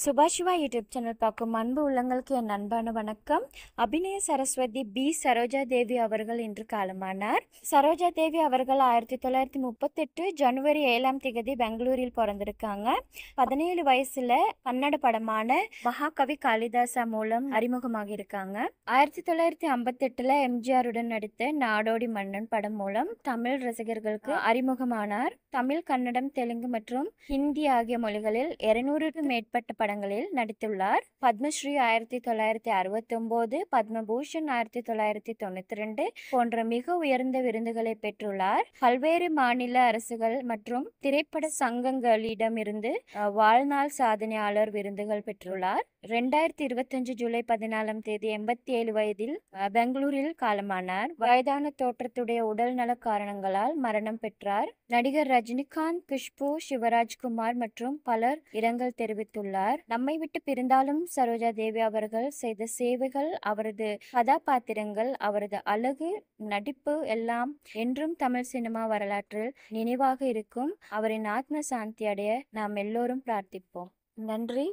சுபாஷிவா YouTube channel பார்க்கும் அன்பு உள்ளங்களுக்கு என் அன்பான வணக்கம். அபிநய சரஸ்வதி பி சரோஜா தேவி அவர்கள் இன்று காலமானார். சரோஜா தேவி அவர்கள் 1938 ஜனவரி 7ஆம் தேதி பெங்களூரில் பிறந்திருக்காங்க. 17 வயசுல கன்னட படமான மகாகவி காளிதாசா மூலம் அறிமுகமாக இருக்காங்க. 1958 எம்ஜிஆருடன் நடித்த நாடோடி மன்னன் படம் மூலம் தமிழ் ரசிகர்களுக்கு அறிமுகமானார். தமிழ், கன்னடம், தெலுங்கு மற்றும் ஹிந்தி ஆகிய மொழிகளில் 200க்கும் மேற்பட்ட படங்களில் நடித்துள்ளார். பத்மஸ்ரீ 1969, பத்மபூஷன் 1992 போன்ற மிக உயர்ந்த விருதுகளை பெற்றுள்ளார். பல்வேறு மாநில அரசுகள் மற்றும் திரைப்பட சங்கங்களிடமிருந்து வாழ்நாள் சாதனையாளர் விருதுகள் பெற்றுள்ளார். 2025 ஜூலை 14ஆம் தேதி 87 வயதில் பெங்களூரில் காலமானார். வயதான தோற்றத்துடைய உடல் நல காரணங்களால் மரணம் பெற்றார். நடிகர் ரஜினிகாந்த், குஷ்பு, சிவராஜ்குமார் மற்றும் பலர் இரங்கல் தெரிவித்துள்ளார். நம்மை விட்டு பிரிந்தாலும் சரோஜா தேவி அவர்கள் செய்த சேவைகள், அவரது கதாபாத்திரங்கள், அவரது அழகு, நடிப்பு எல்லாம் என்றும் தமிழ் சினிமா வரலாற்றில் நினைவாக இருக்கும். அவரின் ஆத்ம சாந்தி அடைய நாம் எல்லோரும் பிரார்த்திப்போம். நன்றி.